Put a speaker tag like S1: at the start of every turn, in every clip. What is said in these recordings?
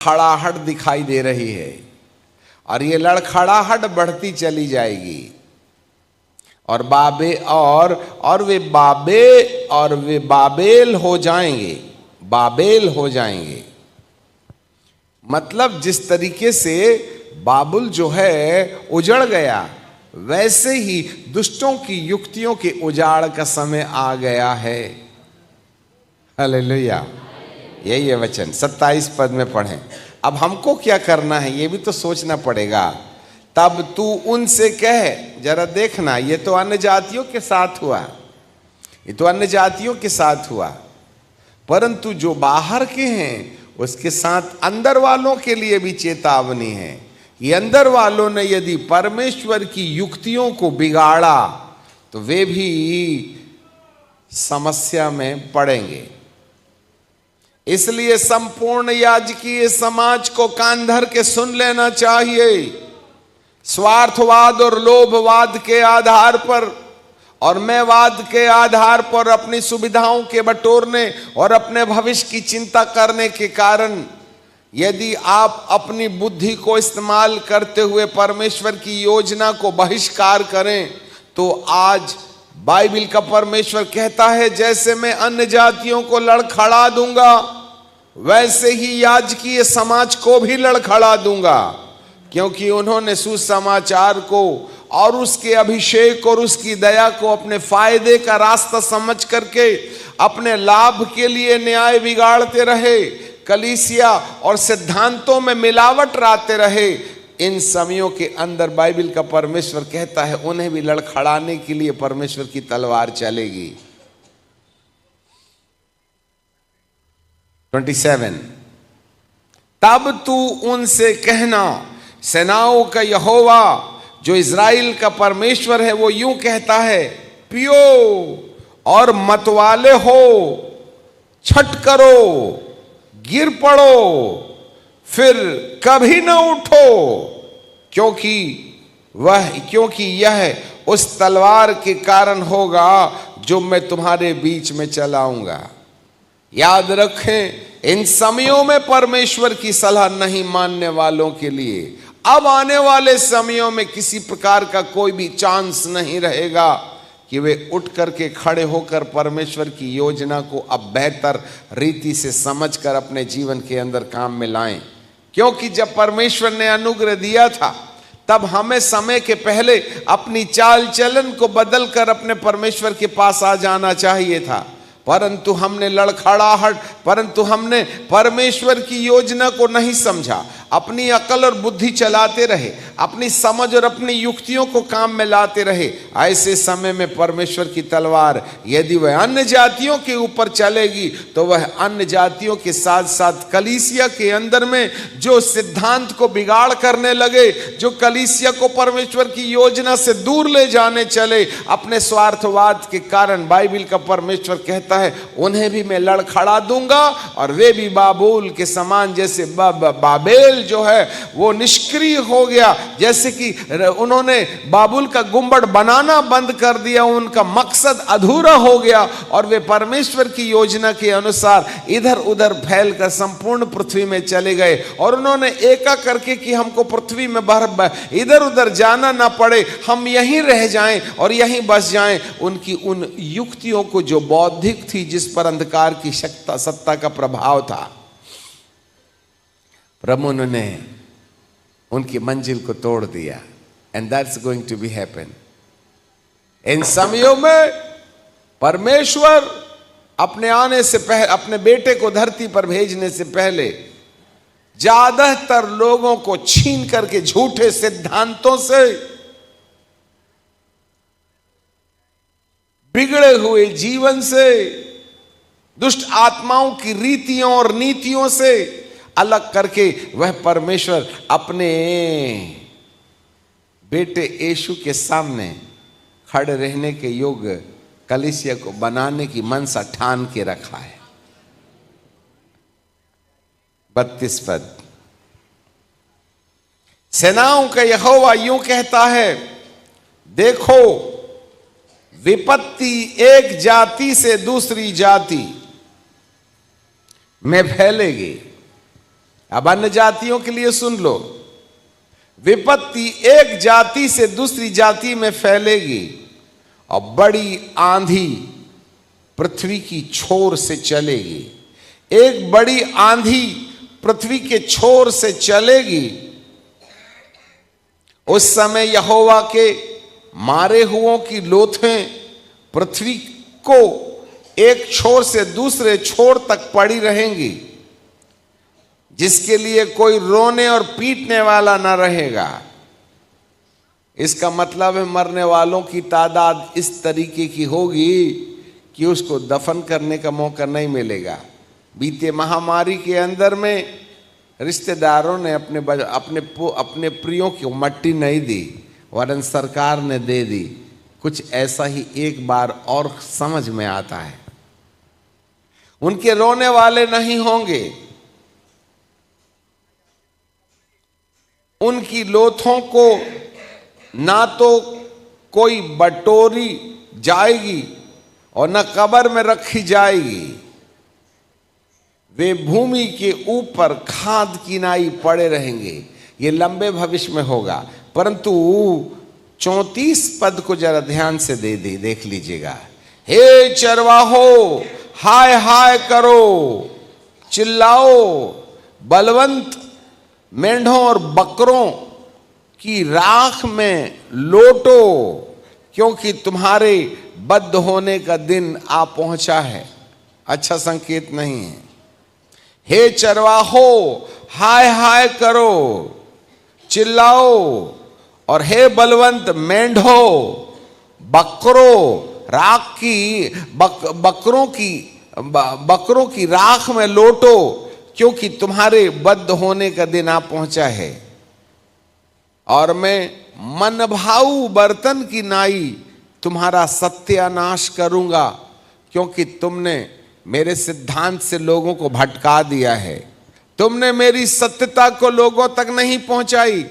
S1: लड़खड़ाहट दिखाई दे रही है और ये लड़खड़ाहट बढ़ती चली जाएगी और वे बाबेल हो जाएंगे। बाबेल हो जाएंगे मतलब जिस तरीके से बाबुल जो है उजड़ गया, वैसे ही दुष्टों की युक्तियों के उजाड़ का समय आ गया है। हालेलुया। यही है वचन 27 पद में पढ़ें। अब हमको क्या करना है ये भी तो सोचना पड़ेगा। तब तू उनसे कह, जरा देखना, ये तो अन्य जातियों के साथ हुआ, ये तो अन्य जातियों के साथ हुआ, परंतु जो बाहर के हैं उसके साथ अंदर वालों के लिए भी चेतावनी है। ये अंदर वालों ने यदि परमेश्वर की युक्तियों को बिगाड़ा तो वे भी समस्या में पड़ेंगे। इसलिए संपूर्ण याजकीय समाज को कान धर के सुन लेना चाहिए। स्वार्थवाद और लोभवाद के आधार पर और मैंवाद के आधार पर अपनी सुविधाओं के बटोरने और अपने भविष्य की चिंता करने के कारण यदि आप अपनी बुद्धि को इस्तेमाल करते हुए परमेश्वर की योजना को बहिष्कार करें तो आज बाइबल का परमेश्वर कहता है, जैसे मैं अन्य जातियों को लड़खड़ा दूंगा वैसे ही याजकीय समाज को भी लड़खड़ा दूंगा, क्योंकि उन्होंने सुसमाचार को और उसके अभिषेक और उसकी दया को अपने फायदे का रास्ता समझ करके अपने लाभ के लिए न्याय बिगाड़ते रहे, कलीसिया और सिद्धांतों में मिलावट लाते रहे। इन समयों के अंदर बाइबल का परमेश्वर कहता है उन्हें भी लड़खड़ाने के लिए परमेश्वर की तलवार चलेगी। 27 तब तू उनसे कहना, सेनाओं का यहोवा जो इज़राइल का परमेश्वर है वो यूं कहता है, पियो और मतवाले हो, छठ करो, गिर पड़ो, फिर कभी न उठो, क्योंकि यह उस तलवार के कारण होगा जो मैं तुम्हारे बीच में चलाऊंगा। याद रखें, इन समयों में परमेश्वर की सलाह नहीं मानने वालों के लिए अब आने वाले समयों में किसी प्रकार का कोई भी चांस नहीं रहेगा कि वे उठ करके खड़े होकर परमेश्वर की योजना को अब बेहतर रीति से समझकर अपने जीवन के अंदर काम में लाएं। क्योंकि जब परमेश्वर ने अनुग्रह दिया था तब हमें समय के पहले अपनी चाल चलन को बदलकर अपने परमेश्वर के पास आ जाना चाहिए था, परंतु हमने परमेश्वर की योजना को नहीं समझा, अपनी अकल और बुद्धि चलाते रहे, अपनी समझ और अपनी युक्तियों को काम में लाते रहे। ऐसे समय में परमेश्वर की तलवार यदि वह अन्य जातियों के ऊपर चलेगी तो वह अन्य जातियों के साथ साथ कलीसिया के अंदर में जो सिद्धांत को बिगाड़ करने लगे, जो कलीसिया को परमेश्वर की योजना से दूर ले जाने चले अपने स्वार्थवाद के कारण, बाइबल का परमेश्वर कहता है उन्हें भी मैं लड़खड़ा दूंगा और वे भी बाबुल के समान, जैसे बाबेल जो है वो निष्क्रिय हो गया, जैसे कि उन्होंने बाबुल का गुंबद बनाना बंद कर दिया, उनका मकसद अधूरा हो गया और वे परमेश्वर की योजना के अनुसार इधर उधर फैलकर संपूर्ण पृथ्वी में चले गए। और उन्होंने एका करके कि हमको पृथ्वी में इधर उधर जाना ना पड़े, हम यहीं रह जाएं और यहीं बस जाएं, उनकी उन युक्तियों को जो बौद्धिक थी, जिस पर अंधकार की सत्ता का प्रभाव था, प्रभु ने उनकी मंजिल को तोड़ दिया। And that's going to be happen. इन समयों में परमेश्वर अपने आने से पहले, अपने बेटे को धरती पर भेजने से पहले ज्यादातर लोगों को छीन करके झूठे सिद्धांतों से, बिगड़े हुए जीवन से, दुष्ट आत्माओं की रीतियों और नीतियों से अलग करके वह परमेश्वर अपने बेटे यीशु के सामने खड़े रहने के योग्य कलीसिया को बनाने की मनसा ठान के रखा है। 32 पद, सेनाओं का यहोवा यूं कहता है, देखो विपत्ति एक जाति से दूसरी जाति में फैलेगी। अब अन्य जातियों के लिए सुन लो, विपत्ति एक जाति से दूसरी जाति में फैलेगी और बड़ी आंधी पृथ्वी की छोर से चलेगी। एक बड़ी आंधी पृथ्वी के छोर से चलेगी। उस समय यहोवा के मारे हुओं की लोथें पृथ्वी को एक छोर से दूसरे छोर तक पड़ी रहेंगी, जिसके लिए कोई रोने और पीटने वाला न रहेगा। इसका मतलब है मरने वालों की तादाद इस तरीके की होगी कि उसको दफन करने का मौका नहीं मिलेगा। बीते महामारी के अंदर में रिश्तेदारों ने अपने प्रियों को मट्टी नहीं दी, वरन सरकार ने दे दी। कुछ ऐसा ही एक बार और समझ में आता है। उनके रोने वाले नहीं होंगे, उनकी लोथों को ना तो कोई बटोरी जाएगी और न कब्र में रखी जाएगी। वे भूमि के ऊपर खाद किनाई पड़े रहेंगे। ये लंबे भविष्य में होगा, परंतु 34 पद को जरा ध्यान से देख लीजिएगा। हे चरवाहो, हाय हाय करो, चिल्लाओ, बलवंत मेंढों और बकरों की राख में लोटो, क्योंकि तुम्हारे बद्ध होने का दिन आ पहुंचा है। अच्छा संकेत नहीं है। हे चरवाहो, हाय हाय करो, चिल्लाओ, और हे बलवंत मेंढो, बकरों राख की बकरों की राख में लोटो, क्योंकि तुम्हारे बद्ध होने का दिन आ पहुंचा है। और मैं मनभाऊ बर्तन की नाई तुम्हारा सत्यानाश करूंगा, क्योंकि तुमने मेरे सिद्धांत से लोगों को भटका दिया है। तुमने मेरी सत्यता को लोगों तक नहीं पहुंचाई।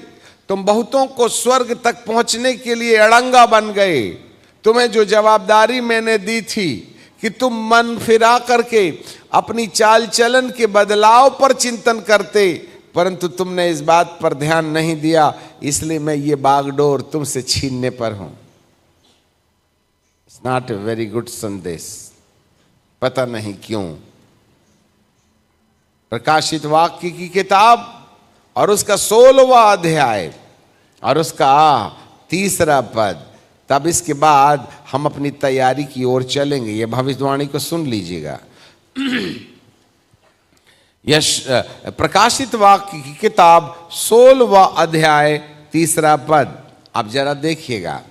S1: तुम बहुतों को स्वर्ग तक पहुंचने के लिए अड़ंगा बन गए। तुम्हें जो जवाबदारी मैंने दी थी कि तुम मन फिरा करके अपनी चाल चलन के बदलाव पर चिंतन करते, परंतु तुमने इस बात पर ध्यान नहीं दिया, इसलिए मैं ये बागडोर तुमसे छीनने पर हूं। It's not a very good संदेश। पता नहीं क्यों प्रकाशित वाक्य की किताब और उसका 16वां अध्याय और उसका 3रा पद, तब इसके बाद हम अपनी तैयारी की ओर चलेंगे। यह भविष्यवाणी को सुन लीजिएगा। प्रकाशित वाक्य की किताब 16वां अध्याय 3रा पद, अब जरा देखिएगा।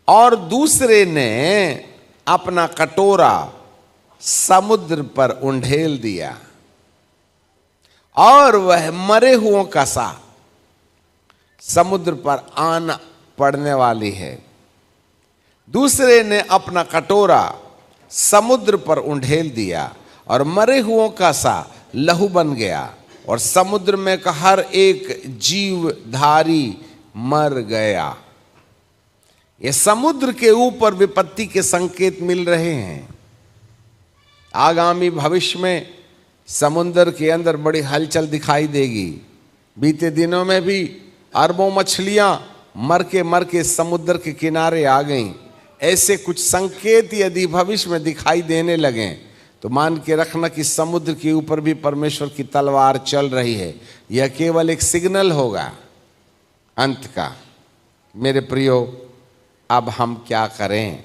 S1: और दूसरे ने अपना कटोरा समुद्र पर उंडेल दिया और वह मरे हुओं का सा समुद्र पर आन पड़ने वाली है। दूसरे ने अपना कटोरा समुद्र पर उंडेल दिया और मरे हुओं का सा लहू बन गया, और समुद्र में का हर एक जीवधारी मर गया। ये समुद्र के ऊपर विपत्ति के संकेत मिल रहे हैं। आगामी भविष्य में समुद्र के अंदर बड़ी हलचल दिखाई देगी। बीते दिनों में भी अरबों मछलियां मर के समुद्र के किनारे आ गईं। ऐसे कुछ संकेत यदि भविष्य में दिखाई देने लगें तो मान के रखना कि समुद्र के ऊपर भी परमेश्वर की तलवार चल रही है। यह केवल एक सिग्नल होगा अंत का। मेरे प्रियो, अब हम क्या करें?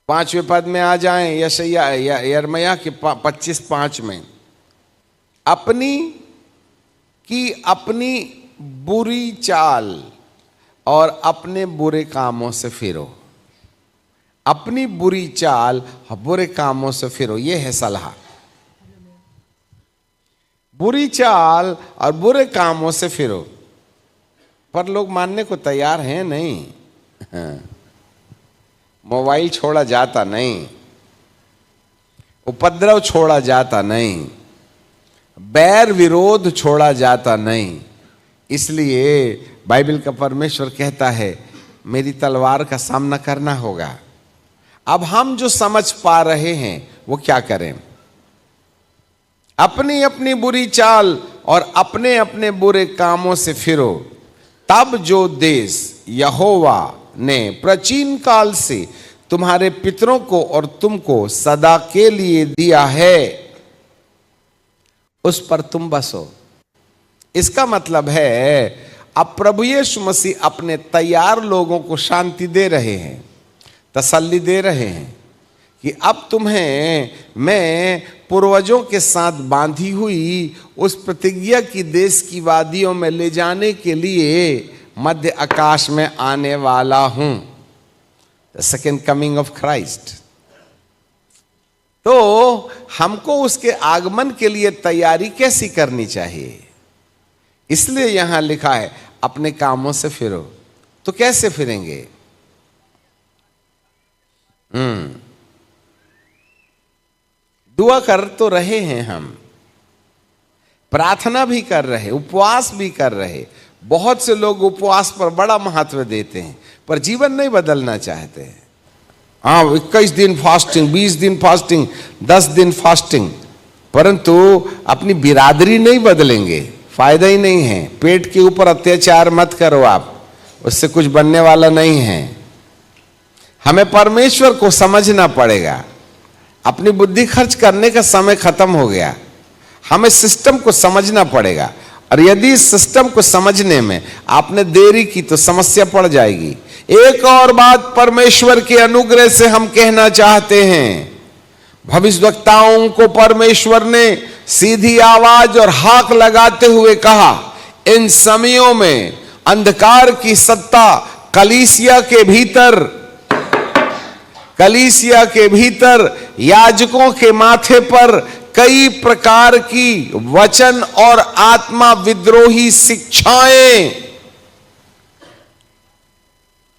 S1: 5वें पद में आ जाएं। यिर्मयाह के 25:5 में, अपनी बुरी चाल और अपने बुरे कामों से फिरो। अपनी बुरी चाल और बुरे कामों से फिरो, ये है सलाह। बुरी चाल और बुरे कामों से फिरो, पर लोग मानने को तैयार हैं नहीं। मोबाइल छोड़ा जाता नहीं, उपद्रव छोड़ा जाता नहीं, बैर विरोध छोड़ा जाता नहीं। इसलिए बाइबल का परमेश्वर कहता है मेरी तलवार का सामना करना होगा। अब हम जो समझ पा रहे हैं वो क्या करें? अपनी अपनी बुरी चाल और अपने अपने बुरे कामों से फिरो। तब जो देश यहोवा ने प्राचीन काल से तुम्हारे पितरों को और तुमको सदा के लिए दिया है, उस पर तुम बसो। इसका मतलब है अब प्रभु यीशु मसीह अपने तैयार लोगों को शांति दे रहे हैं, तसल्ली दे रहे हैं कि अब तुम्हें मैं पूर्वजों के साथ बांधी हुई उस प्रतिज्ञा की देश की वादियों में ले जाने के लिए मध्य आकाश में आने वाला हूं। The second coming of Christ. तो हमको उसके आगमन के लिए तैयारी कैसी करनी चाहिए? इसलिए यहां लिखा है अपने कामों से फिरो। तो कैसे फिरेंगे? दुआ कर तो रहे हैं, हम प्रार्थना भी कर रहे, उपवास भी कर रहे। बहुत से लोग उपवास पर बड़ा महत्व देते हैं पर जीवन नहीं बदलना चाहते हैं। हाँ, 21 दिन फास्टिंग, 20 दिन फास्टिंग, 10 दिन फास्टिंग, परंतु अपनी बिरादरी नहीं बदलेंगे, फायदा ही नहीं है। पेट के ऊपर अत्याचार मत करो आप, उससे कुछ बनने वाला नहीं है। हमें परमेश्वर को समझना पड़ेगा। अपनी बुद्धि खर्च करने का समय खत्म हो गया। हमें सिस्टम को समझना पड़ेगा, और यदि इस सिस्टम को समझने में आपने देरी की तो समस्या पड़ जाएगी। एक और बात परमेश्वर के अनुग्रह से हम कहना चाहते हैं, भविष्यवक्ताओं को परमेश्वर ने सीधी आवाज और हाक लगाते हुए कहा, इन समयों में अंधकार की सत्ता कलीसिया के भीतर याजकों के माथे पर कई प्रकार की वचन और आत्मा विद्रोही शिक्षाएं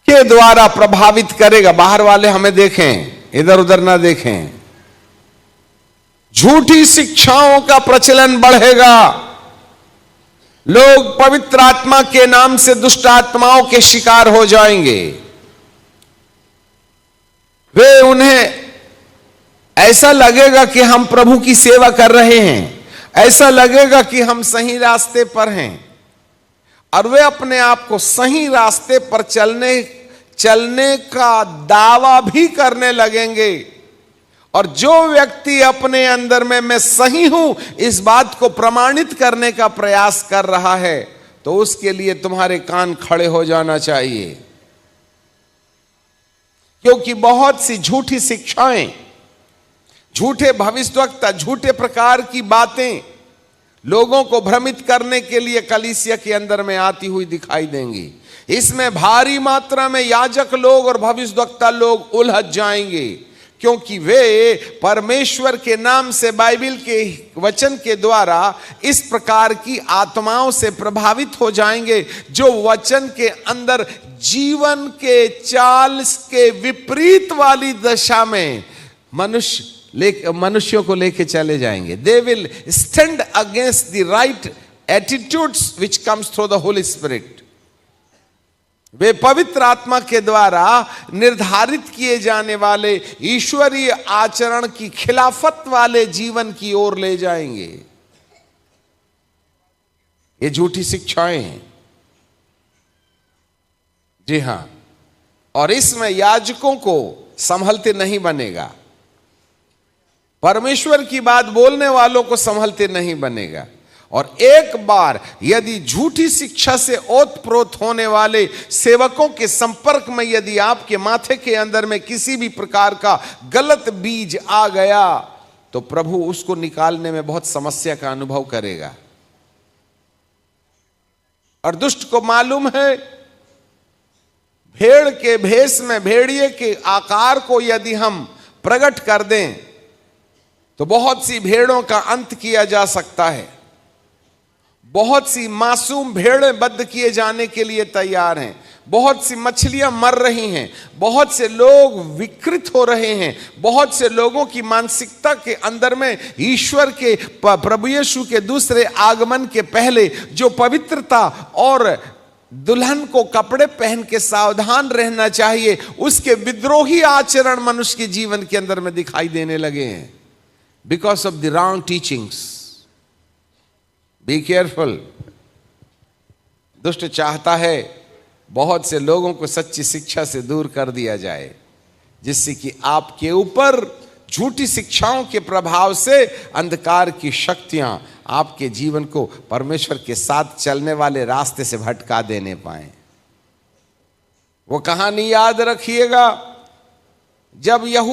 S1: के द्वारा प्रभावित करेगा। बाहर वाले हमें देखें, इधर उधर ना देखें। झूठी शिक्षाओं का प्रचलन बढ़ेगा। लोग पवित्र आत्मा के नाम से दुष्ट आत्माओं के शिकार हो जाएंगे। उन्हें ऐसा लगेगा कि हम प्रभु की सेवा कर रहे हैं, ऐसा लगेगा कि हम सही रास्ते पर हैं, और वे अपने आप को सही रास्ते पर चलने का दावा भी करने लगेंगे। और जो व्यक्ति अपने अंदर में मैं सही हूं इस बात को प्रमाणित करने का प्रयास कर रहा है, तो उसके लिए तुम्हारे कान खड़े हो जाना चाहिए, क्योंकि बहुत सी झूठी शिक्षाएं, झूठे भविष्यवक्ता, झूठे प्रकार की बातें लोगों को भ्रमित करने के लिए कलीसिया के अंदर में आती हुई दिखाई देंगी। इसमें भारी मात्रा में याजक लोग और भविष्यवक्ता लोग उलझ जाएंगे, क्योंकि वे परमेश्वर के नाम से, बाइबल के वचन के द्वारा इस प्रकार की आत्माओं से प्रभावित हो जाएंगे जो वचन के अंदर जीवन के चाल के विपरीत वाली दशा में मनुष्यों को लेके चले जाएंगे। They will stand against the right attitudes which comes through the holy spirit. वे पवित्र आत्मा के द्वारा निर्धारित किए जाने वाले ईश्वरीय आचरण की खिलाफत वाले जीवन की ओर ले जाएंगे। ये झूठी शिक्षाएं हैं, जी हां, और इसमें याजकों को संभलते नहीं बनेगा, परमेश्वर की बात बोलने वालों को संभलते नहीं बनेगा। और एक बार यदि झूठी शिक्षा से ओतप्रोत होने वाले सेवकों के संपर्क में यदि आपके माथे के अंदर में किसी भी प्रकार का गलत बीज आ गया, तो प्रभु उसको निकालने में बहुत समस्या का अनुभव करेगा। और दुष्ट को मालूम है, भेड़ के भेष में भेड़िए के आकार को यदि हम प्रकट कर दें तो बहुत सी भेड़ों का अंत किया जा सकता है। बहुत सी मासूम भेड़ें बद्ध किए जाने के लिए तैयार हैं। बहुत सी मछलियां मर रही हैं। बहुत से लोग विकृत हो रहे हैं। बहुत से लोगों की मानसिकता के अंदर में ईश्वर के, प्रभु यीशु के दूसरे आगमन के पहले जो पवित्रता और दुल्हन को कपड़े पहन के सावधान रहना चाहिए, उसके विद्रोही आचरण मनुष्य के जीवन के अंदर में दिखाई देने लगे हैं, because of the wrong teachings. Be careful. दुष्ट चाहता है बहुत से लोगों को सच्ची शिक्षा से दूर कर दिया जाए, जिससे कि आपके ऊपर झूठी शिक्षाओं के प्रभाव से अंधकार की शक्तियां आपके जीवन को परमेश्वर के साथ चलने वाले रास्ते से भटका देने पाए। वो कहानी याद रखिएगा, जब यहूदा